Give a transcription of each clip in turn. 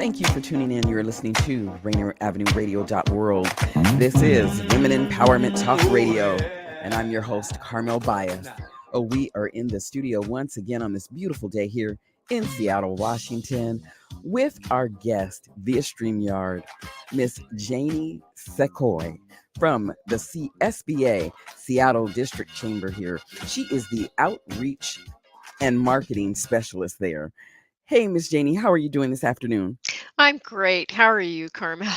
Thank you for tuning in. You're listening to Rainier Avenue Radio World. This is Women Empowerment Talk Radio, and I'm your host, Carmelle Bias. We are in the studio once again on this beautiful day here in Seattle, Washington, with our guest via StreamYard, Miss Janie Sacco from the CSBA, Seattle District Chamber here. She is the Outreach and Marketing Specialist there. Hey, Miss Janie, how are you doing this afternoon? I'm great. How are you, Carmel?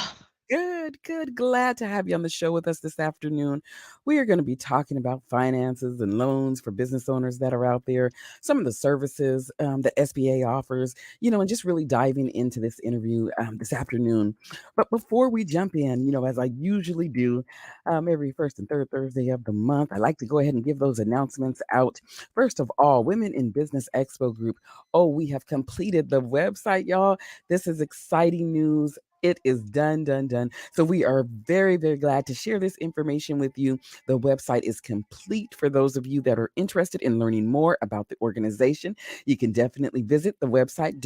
Good, good. Glad to have you on the show with us this afternoon. We are going to be talking about finances and loans for business owners that are out there, some of the services that SBA offers, and just really diving into this interview this afternoon. But before we jump in, as I usually do every first and third Thursday of the month, I like to go ahead and give those announcements out. First of all, Women in Business Expo Group. Oh, we have completed the website, y'all. This is exciting news. It is done, done, done. So we are very, very glad to share this information with you. The website is complete for those of you that are interested in learning more about the organization. You can definitely visit the website,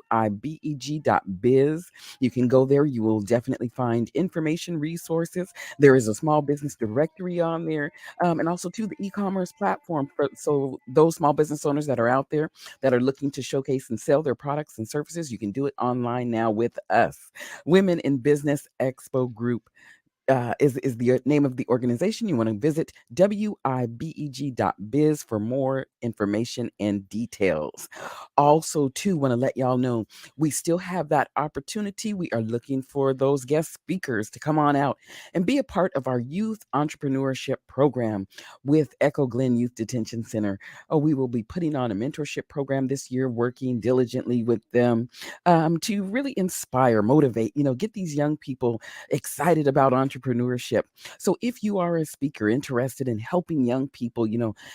wibeg.biz. You can go there. You will definitely find information, resources. There is a small business directory on there, and also to the e-commerce platform. So those small business owners that are out there that are looking to showcase and sell their products and services, you can do it online now with us. Women in Business Expo Group is the name of the organization. You want to visit wibeg.biz for more information and details. Also, too, want to let y'all know we still have that opportunity. We are looking for those guest speakers to come on out and be a part of our youth entrepreneurship program with Echo Glen Youth Detention Center. We will be putting on a mentorship program this year, working diligently with them to really inspire, motivate, get these young people excited about entrepreneurship. So if you are a speaker interested in helping young people,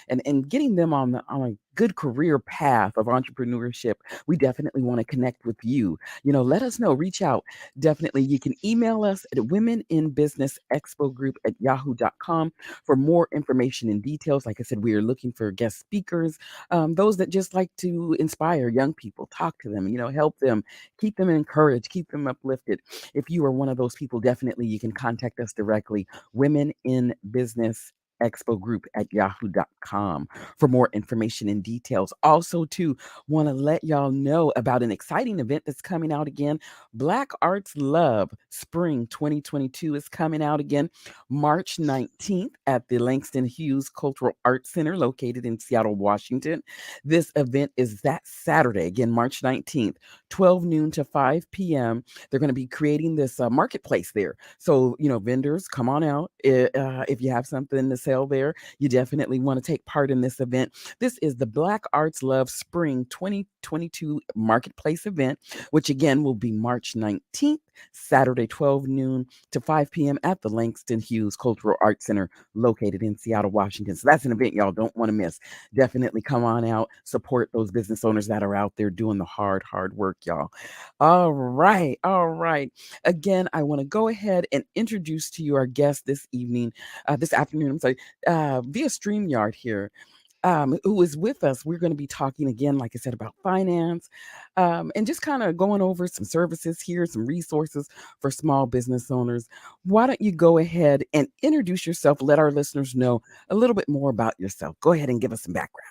and getting them on a good career path of entrepreneurship, we definitely want to connect with you. Let us know, reach out. Definitely, you can email us at womeninbusinessexpogroup@yahoo.com for more information and details. Like I said, we are looking for guest speakers, those that just like to inspire young people, talk to them, help them, keep them encouraged, keep them uplifted. If you are one of those people, definitely you can contact us directly, Women in Business Expo Group at yahoo.com for more information and details. Also, too, want to let y'all know about an exciting event that's coming out again. Black Arts Love Spring 2022 is coming out again March 19th at the Langston Hughes Cultural Arts Center located in Seattle, Washington. This event is that Saturday, again, March 19th, 12 noon to 5 p.m. They're going to be creating this marketplace there. So, vendors, come on out. If you have something to sell there, you definitely want to take part in this event. This is the Black Arts Love Spring 2022 Marketplace event, which again will be March 19th, Saturday, 12 noon to 5 p.m. at the Langston Hughes Cultural Arts Center located in Seattle, Washington. So that's an event y'all don't want to miss. Definitely come on out, support those business owners that are out there doing the hard work, y'all. All right, all right. Again, I want to go ahead and introduce to you our guest this afternoon, I'm sorry, via StreamYard here. Who is with us. We're going to be talking again, like I said, about finance, and just kind of going over some services here, some resources for small business owners. Why don't you go ahead and introduce yourself? Let our listeners know a little bit more about yourself. Go ahead and give us some background.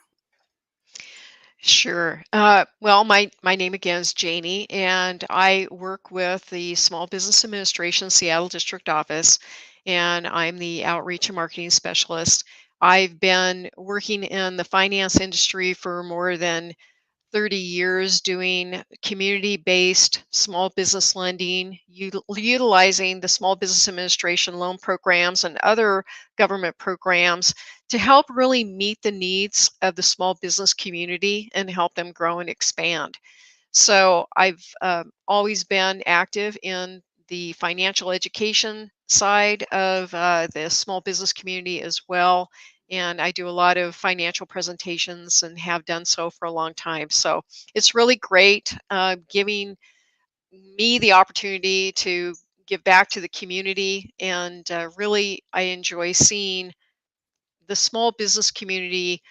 Sure. Well, my name again is Janie, and I work with the Small Business Administration Seattle District Office, and I'm the Outreach and Marketing Specialist. I've been working in the finance industry for more than 30 years doing community-based small business lending, utilizing the Small Business Administration loan programs and other government programs to help really meet the needs of the small business community and help them grow and expand. So I've always been active in the financial education side of the small business community as well. And I do a lot of financial presentations and have done so for a long time. So it's really great giving me the opportunity to give back to the community. And really, I enjoy seeing the small business community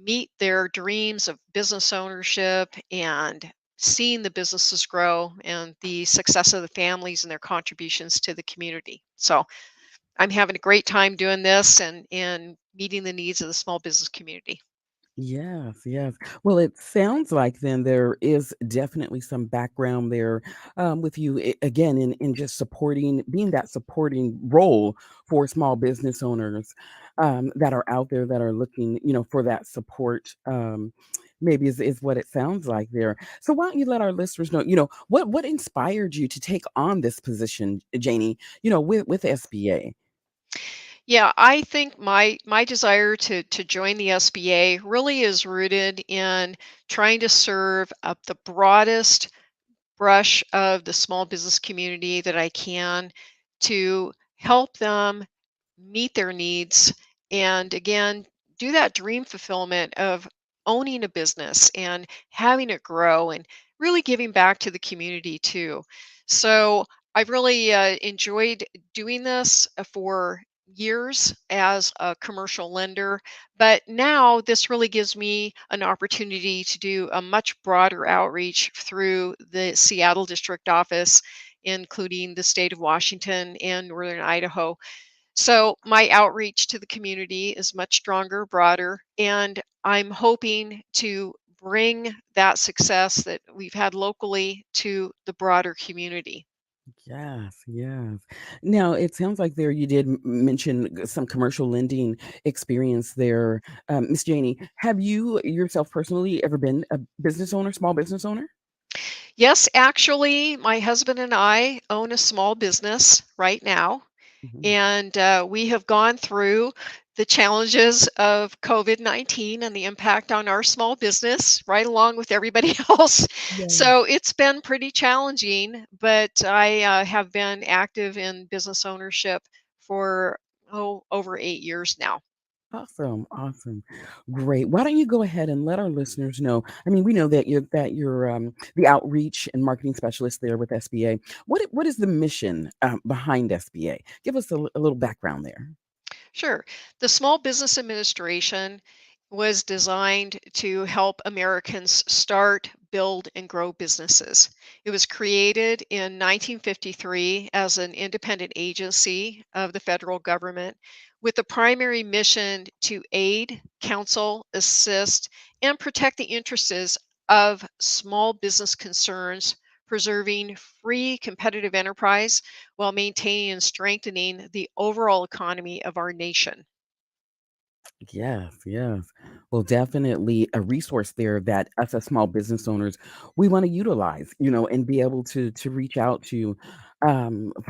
meet their dreams of business ownership and seeing the businesses grow and the success of the families and their contributions to the community. So I'm having a great time doing this and meeting the needs of the small business community. Yes, yes. Well, it sounds like then there is definitely some background there with you again in just supporting, being that supporting role for small business owners that are out there that are looking, for that support. Maybe is what it sounds like there. So why don't you let our listeners know, what inspired you to take on this position, Janie, with SBA? Yeah, I think my desire to join the SBA really is rooted in trying to serve up the broadest brush of the small business community that I can to help them meet their needs and again do that dream fulfillment of owning a business and having it grow and really giving back to the community too. So I've really enjoyed doing this for years as a commercial lender, but now this really gives me an opportunity to do a much broader outreach through the Seattle district office, including the state of Washington and northern Idaho. So my outreach to the community is much stronger, broader, and I'm hoping to bring that success that we've had locally to the broader community. Yes, yes. Now, it sounds like there you did mention some commercial lending experience there. Miss Janie, have you yourself personally ever been a business owner, small business owner? Yes, actually, my husband and I own a small business right now. Mhm. And we have gone through the challenges of COVID-19 and the impact on our small business right along with everybody else. Yes. So it's been pretty challenging, but I have been active in business ownership for over 8 years now. Awesome, awesome. Great. Why don't you go ahead and let our listeners know? I mean, we know that you're the outreach and marketing specialist there with SBA. What is the mission behind SBA? Give us a little background there. Sure. The Small Business Administration was designed to help Americans start, build, and grow businesses. It was created in 1953 as an independent agency of the federal government with the primary mission to aid, counsel, assist, and protect the interests of small business concerns, preserving free competitive enterprise while maintaining and strengthening the overall economy of our nation. Yes, yes. Well, definitely a resource there that us as small business owners we want to utilize, and be able to reach out to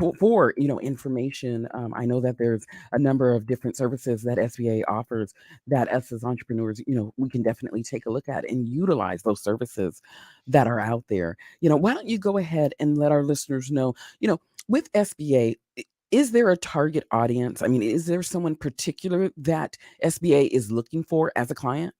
for information. I know that there's a number of different services that SBA offers that us as entrepreneurs, we can definitely take a look at and utilize those services that are out there. Why don't you go ahead and let our listeners know, with SBA, is there a target audience? I mean, is there someone particular that SBA is looking for as a client?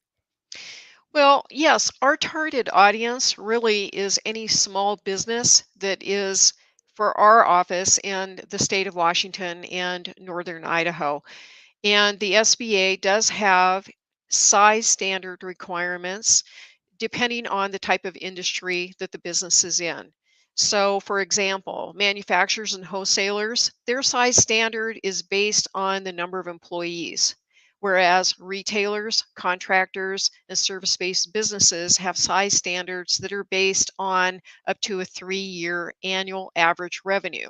Well, yes, our target audience really is any small business that is for our office in the state of Washington and northern Idaho. And the SBA does have size standard requirements depending on the type of industry that the business is in. So, for example, manufacturers and wholesalers, their size standard is based on the number of employees, whereas retailers, contractors, and service based businesses have size standards that are based on up to a 3 year annual average revenue.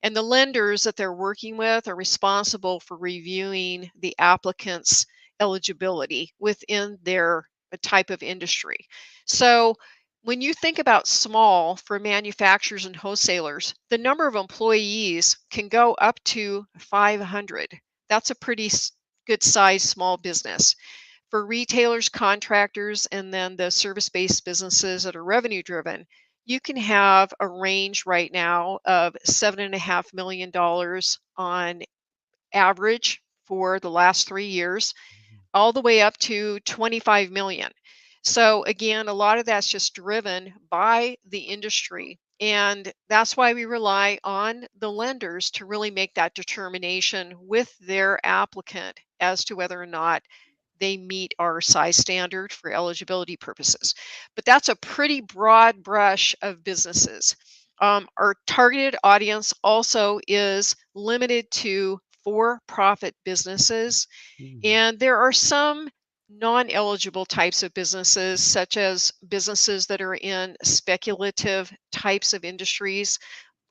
And the lenders that they're working with are responsible for reviewing the applicant's eligibility within their type of industry. So when you think about small for manufacturers and wholesalers, the number of employees can go up to 500. That's a pretty good size small business. For retailers, contractors, and then the service based businesses that are revenue driven, you can have a range right now of $7.5 million on average for the last 3 years, all the way up to 25 million. So again, a lot of that's just driven by the industry. And that's why we rely on the lenders to really make that determination with their applicant as to whether or not they meet our size standard for eligibility purposes. But that's a pretty broad brush of businesses. Our targeted audience also is limited to for profit businesses, Mm, and there are some non eligible types of businesses, such as businesses that are in speculative types of industries,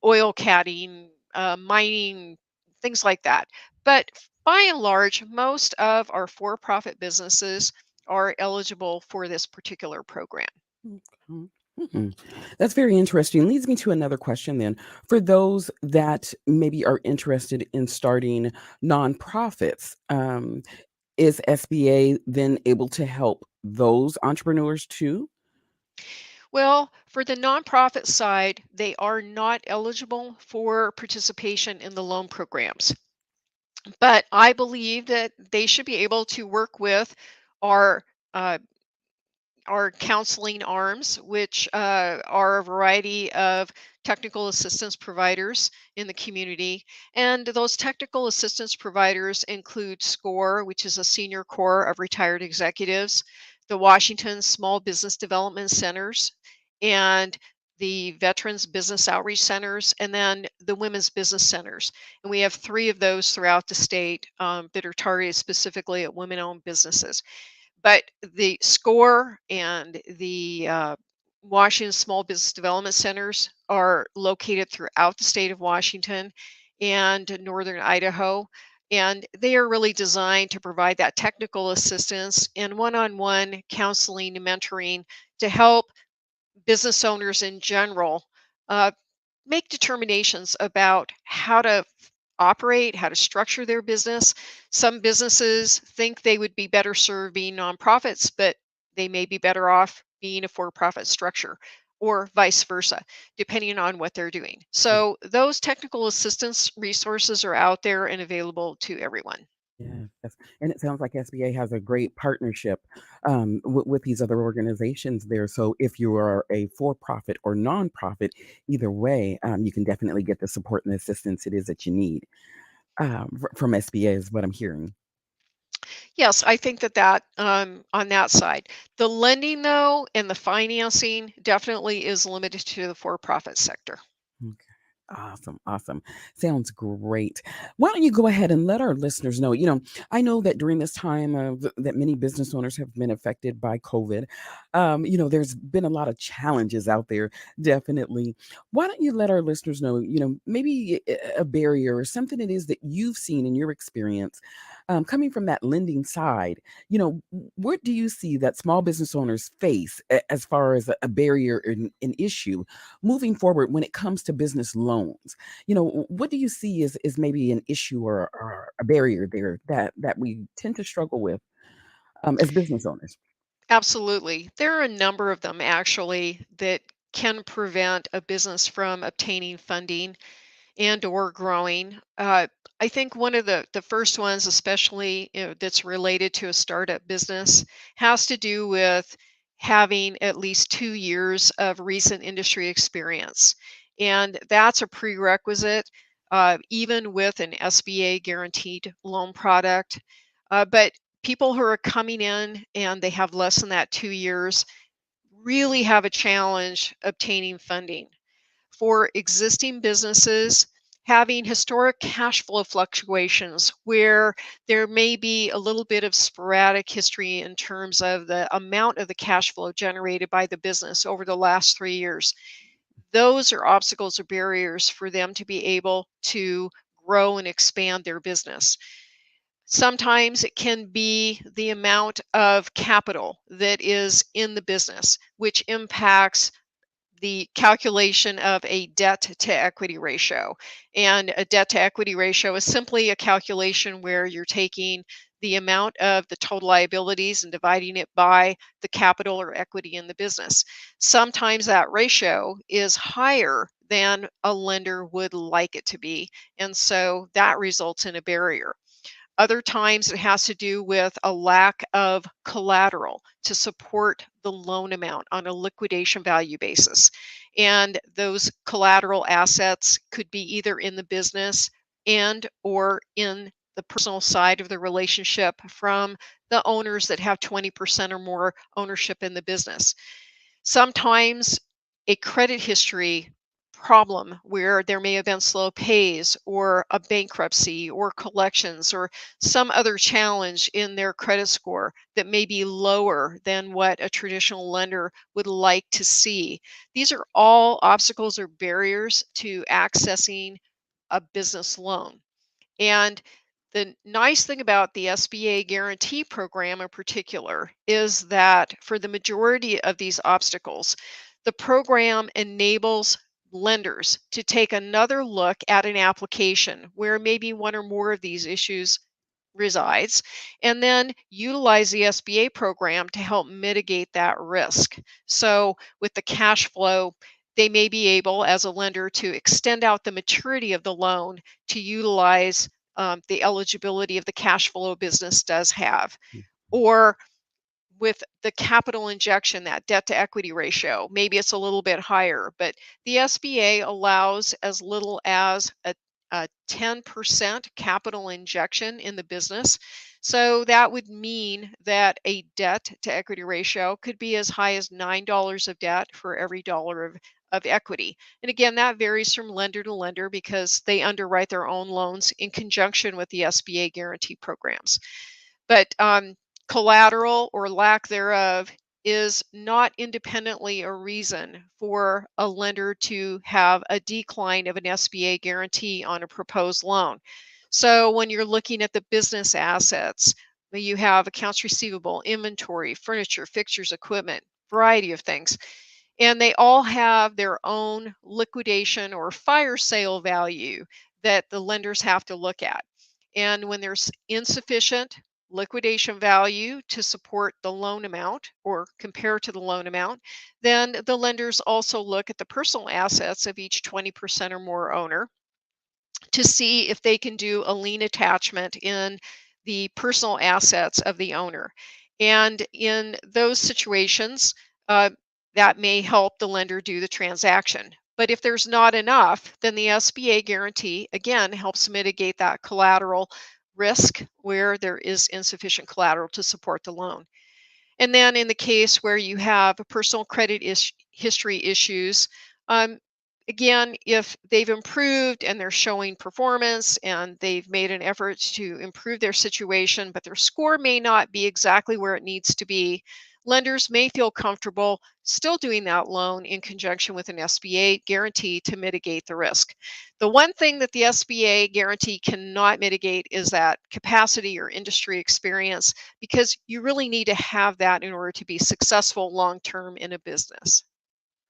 oil catting, mining, things like that. But by and large, most of our for profit businesses are eligible for this particular program. okay. Mhm. That's very interesting. Leads me to another question then. For those that maybe are interested in starting nonprofits, is SBA then able to help those entrepreneurs too? Well, for the nonprofit side, they are not eligible for participation in the loan programs. But I believe that they should be able to work with our uh, our counseling arms, which are a variety of technical assistance providers in the community. And those technical assistance providers include SCORE, which is a senior corps of retired executives, the Washington Small Business Development Centers, and the Veterans Business Outreach Centers, and then the Women's Business Centers. And we have three of those throughout the state that are targeted specifically at women owned businesses. But the SCORE and the Washington Small Business Development Centers are located throughout the state of Washington and northern Idaho. And they are really designed to provide that technical assistance and one on one counseling and mentoring to help business owners in general uh, make determinations about how to operate, how to structure their business. Some businesses think they would be better served being nonprofits, but they may be better off being a for profit structure or vice versa, depending on what they're doing. So, those technical assistance resources are out there and available to everyone. Yes, and it sounds like SBA has a great partnership with these other organizations there. So if you are a for-profit or nonprofit, either way, you can definitely get the support and assistance it is that you need from SBA, is what I'm hearing. Yes, I think that on that side. The lending, though, and the financing definitely is limited to the for profit sector. Okay. Awesome. Awesome. Sounds great. Why don't you go ahead and let our listeners know? I know that during this time that many business owners have been affected by COVID. There's been a lot of challenges out there, definitely. Why don't you let our listeners know, maybe a barrier or something it is that you've seen in your experience coming from that lending side? What do you see that small business owners face as far as a barrier, an issue moving forward when it comes to business loans? What do you see is maybe an issue or a barrier there that we tend to struggle with as business owners? Absolutely. There are a number of them actually that can prevent a business from obtaining funding and or growing. I think one of the first ones, especially that's related to a startup business, has to do with having at least 2 years of recent industry experience, and that's a prerequisite, even with an SBA guaranteed loan product. But people who are coming in and they have less than that 2 years really have a challenge obtaining funding. For existing businesses, having historic cash flow fluctuations where there may be a little bit of sporadic history in terms of the amount of the cash flow generated by the business over the last 3 years. Those are obstacles or barriers for them to be able to grow and expand their business. Sometimes it can be the amount of capital that is in the business, which impacts the calculation of a debt to equity ratio. And a debt to equity ratio is simply a calculation where you're taking the amount of the total liabilities and dividing it by the capital or equity in the business. Sometimes that ratio is higher than a lender would like it to be. And so that results in a barrier. Other times it has to do with a lack of collateral to support the loan amount on a liquidation value basis. And those collateral assets could be either in the business and or in the personal side of the relationship from the owners that have 20% or more ownership in the business. Sometimes a credit history problem where there may have been slow pays or a bankruptcy or collections or some other challenge in their credit score that may be lower than what a traditional lender would like to see. These are all obstacles or barriers to accessing a business loan. And the nice thing about the SBA guarantee program in particular is that for the majority of these obstacles, the program enables lenders to take another look at an application where maybe one or more of these issues resides, and then utilize the SBA program to help mitigate that risk. So, with the cash flow, they may be able, as a lender, to extend out the maturity of the loan to utilize the eligibility of the cash flow business does have. Or with the capital injection, that debt to equity ratio, maybe it's a little bit higher, but the SBA allows as little as a 10% capital injection in the business. So that would mean that a debt to equity ratio could be as high as $9 of debt for every dollar of equity. And again, that varies from lender to lender because they underwrite their own loans in conjunction with the SBA guarantee programs. But collateral or lack thereof is not independently a reason for a lender to have a decline of an SBA guarantee on a proposed loan. So when you're looking at the business assets, you have accounts receivable, inventory, furniture, fixtures, equipment, variety of things. And they all have their own liquidation or fire sale value that the lenders have to look at. And when there's insufficient liquidation value to support the loan amount or compare to the loan amount, then the lenders also look at the personal assets of each 20% or more owner to see if they can do a lien attachment in the personal assets of the owner. And in those situations, uh, that may help the lender do the transaction. But if there's not enough, then the SBA guarantee again helps mitigate that collateral risk where there is insufficient collateral to support the loan. And then in the case where you have personal credit history issues, um, again, if they've improved and they're showing performance and they've made an effort to improve their situation, but their score may not be exactly where it needs to be, lenders may feel comfortable still doing that loan in conjunction with an SBA guarantee to mitigate the risk. The one thing that the SBA guarantee cannot mitigate is that capacity or industry experience, because you really need to have that in order to be successful long term in a business.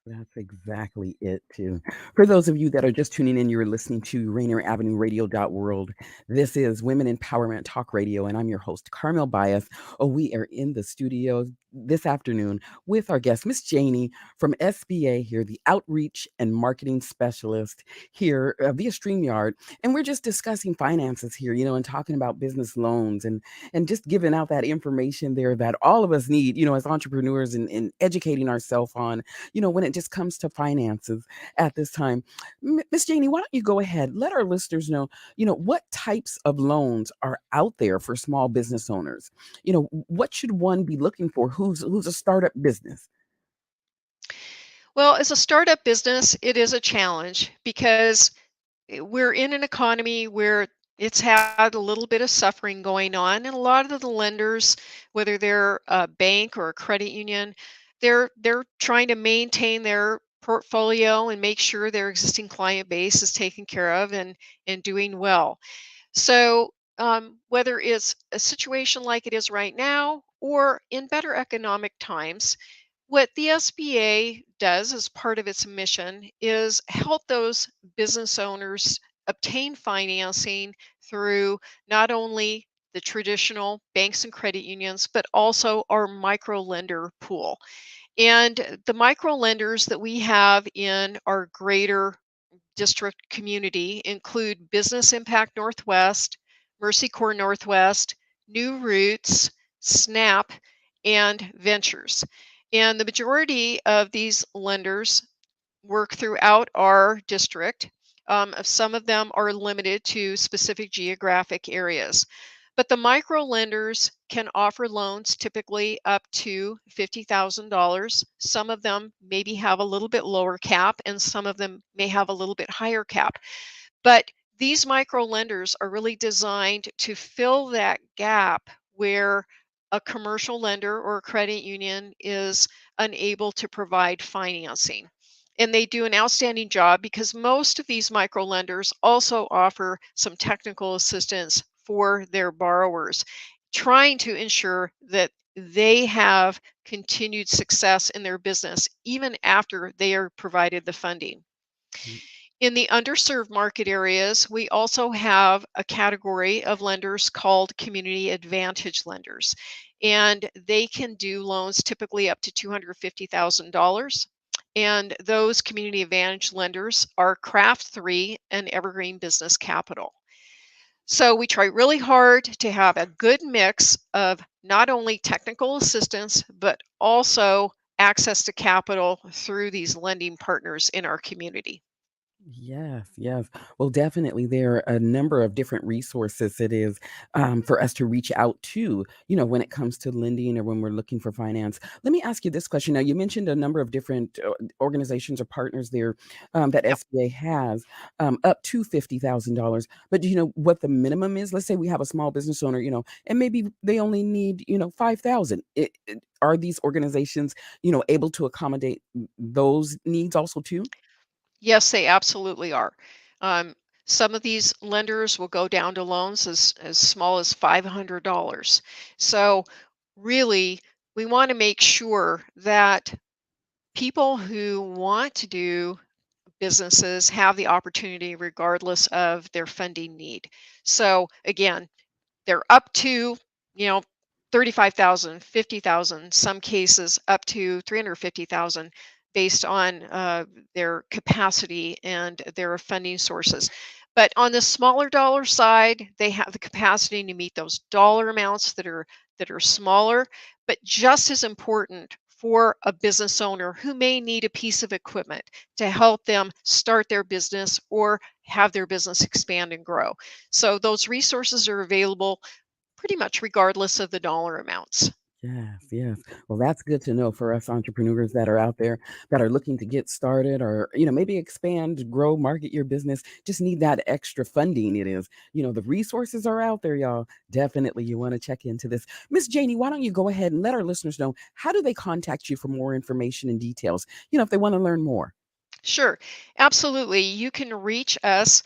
That's exactly it, too. For those of you that are just tuning in, you're listening to Rainier Avenue Radio World. This is Women Empowerment Talk Radio, and I'm your host, Carmelle Bias. Oh, we are in the studio this afternoon with our guest, Miss Janie from SBA here, the Outreach and Marketing Specialist here via StreamYard. And we're just discussing finances here, and talking about business loans and just giving out that information there that all of us need, as entrepreneurs and educating ourselves on when it just comes to finances at this time. Miss Janie, why don't you go ahead? Let our listeners know, what types of loans are out there for small business owners? What should one be looking for who's a startup business? Well, as a startup business, it is a challenge because we're in an economy where it's had a little bit of suffering going on, and a lot of the lenders, whether they're a bank or a credit union, they're trying to maintain their portfolio and make sure their existing client base is taken care of and doing well. So whether it's a situation like it is right now or in better economic times, what the SBA does as part of its mission is help those business owners obtain financing through not only the traditional banks and credit unions, but also our micro lender pool. And the micro lenders that we have in our greater district community include Business Impact Northwest, Mercy Corps Northwest, New Roots, SNAP, and Ventures. And the majority of these lenders work throughout our district. Some of them are limited to specific geographic areas. But the micro lenders can offer loans typically up to $50,000. Some of them maybe have a little bit lower cap, and some of them may have a little bit higher cap. But these micro lenders are really designed to fill that gap where a commercial lender or a credit union is unable to provide financing. And they do an outstanding job because most of these micro lenders also offer some technical assistance for their borrowers, trying to ensure that they have continued success in their business even after they are provided the funding. Mm. In the underserved market areas, we also have a category of lenders called community advantage lenders, and they can do loans typically up to $250,000. And those community advantage lenders are Craft 3 and Evergreen Business Capital. So we try really hard to have a good mix of not only technical assistance, but also access to capital through these lending partners in our community. Yes, yes. Well, definitely, there are a number of different resources it is for us to reach out to, when it comes to lending or when we're looking for finance. Let me ask you this question. Now, you mentioned a number of different organizations or partners there that Yep. SBA has up to $50,000. But do you know what the minimum is? Let's say we have a small business owner, and maybe they only need, 5,000. Are these organizations, able to accommodate those needs also too? Yes, they absolutely are. Um, some of these lenders will go down to loans as small as $500. So, really, we want to make sure that people who want to do businesses have the opportunity regardless of their funding need. So, again, they're up to, you know, 35,000, 50,000. Some cases up to 350,000 based on their capacity and their funding sources. But on the smaller dollar side, they have the capacity to meet those dollar amounts that are smaller, but just as important for a business owner who may need a piece of equipment to help them start their business or have their business expand and grow. So those resources are available pretty much regardless of the dollar amounts. Yes, yes. Well, that's good to know for us entrepreneurs that are out there that are looking to get started or, maybe expand, grow, market your business. Just need that extra funding. It is, the resources are out there, y'all. Definitely you want to check into this. Miss Janie, why don't you go ahead and let our listeners know how do they contact you for more information and details, if they want to learn more? Sure, absolutely. You can reach us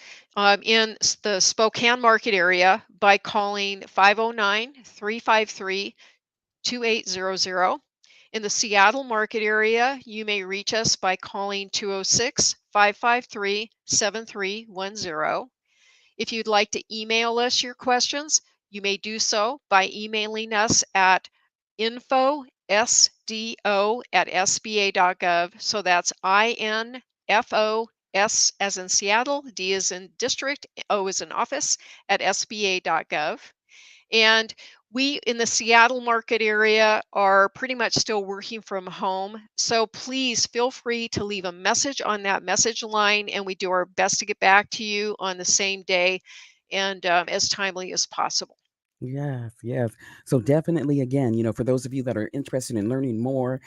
in the Spokane market area by calling 509-353-2800. In the Seattle market area, you may reach us by calling 206-553-7310. If you'd like to email us your questions, you may do so by emailing us at info@sdo.sba.gov. So that's INFO, S as in Seattle, D as in district, O as in office at sba.gov. And we in the Seattle market area are pretty much still working from home. So please feel free to leave a message on that message line, and we do our best to get back to you on the same day and as timely as possible. Yes, yes. So definitely, again, for those of you that are interested in learning more,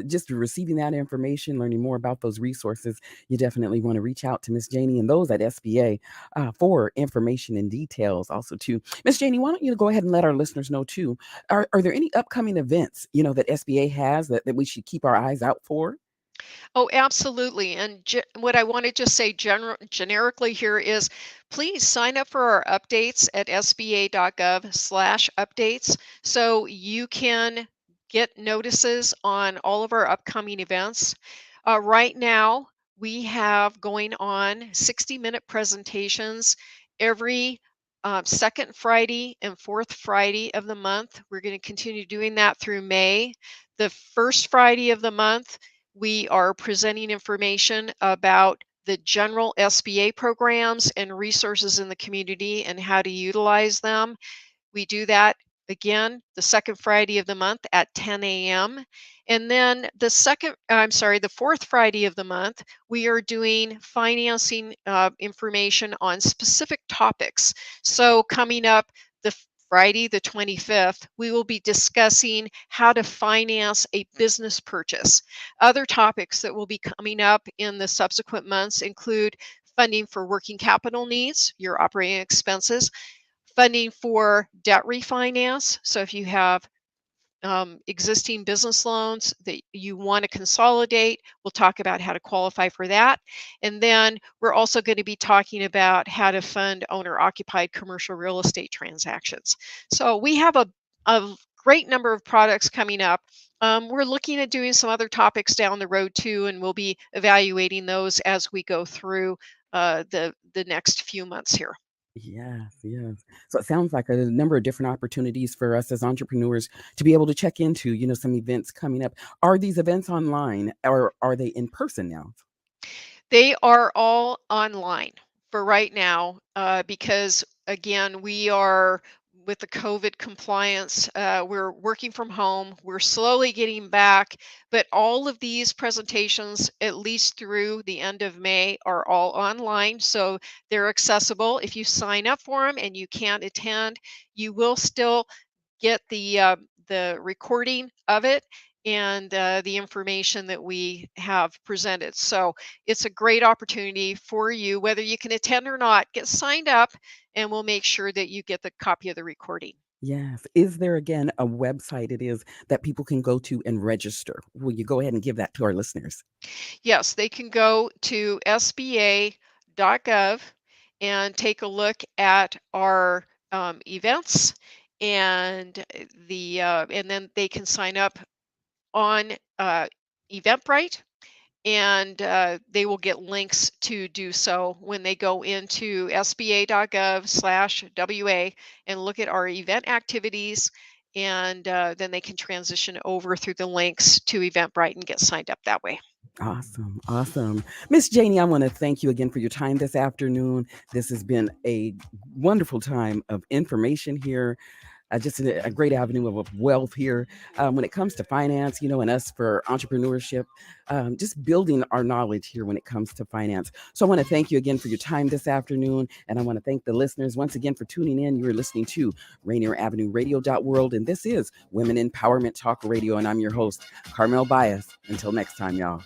just receiving that information, learning more about those resources, you definitely want to reach out to Miss Janie and those at SBA for information and details. Also, too, Miss Janie, why don't you go ahead and let our listeners know too? Are there any upcoming events that SBA has that we should keep our eyes out for? Oh, absolutely. And what I want to just say generically here is please sign up for our updates at sba.gov/updates so you can get notices on all of our upcoming events. Right now, we have going on 60-minute presentations every second Friday and fourth Friday of the month. We're going to continue doing that through May. The first Friday of the month, we are presenting information about the general SBA programs and resources in the community and how to utilize them. We do that again, the second Friday of the month at 10 a.m. And then the fourth Friday of the month, we are doing financing information on specific topics. So coming up Friday, the 25th, we will be discussing how to finance a business purchase. Other topics that will be coming up in the subsequent months include funding for working capital needs, your operating expenses, funding for debt refinance. So if you have existing business loans that you want to consolidate, we'll talk about how to qualify for that. And then we're also going to be talking about how to fund owner occupied commercial real estate transactions. So we have a great number of products coming up. We're looking at doing some other topics down the road too, and we'll be evaluating those as we go through the next few months here. Yes, yes. So it sounds like a number of different opportunities for us as entrepreneurs to be able to check into, some events coming up. Are these events online or are they in person now? They are all online for right now, because again, we are with the COVID compliance. We're working from home. We're slowly getting back, but all of these presentations, at least through the end of May, are all online. So they're accessible. If you sign up for them and you can't attend, you will still get the recording of it and the information that we have presented. So it's a great opportunity for you, whether you can attend or not. Get signed up, and we'll make sure that you get the copy of the recording. Yes. Is there again a website it is that people can go to and register? Will you go ahead and give that to our listeners? Yes, they can go to sba.gov and take a look at our events, and and then they can sign up on Eventbrite, and they will get links to do so when they go into sba.gov/WA and look at our event activities. And then they can transition over through the links to Eventbrite and get signed up that way. Awesome. Awesome. Miss Janie, I want to thank you again for your time this afternoon. This has been a wonderful time of information here. Just a great avenue of wealth here when it comes to finance, and us for entrepreneurship, just building our knowledge here when it comes to finance. So I want to thank you again for your time this afternoon. And I want to thank the listeners once again for tuning in. You are listening to Rainier Avenue Radio World, and this is Women Empowerment Talk Radio. And I'm your host, Carmelle Bias. Until next time, y'all.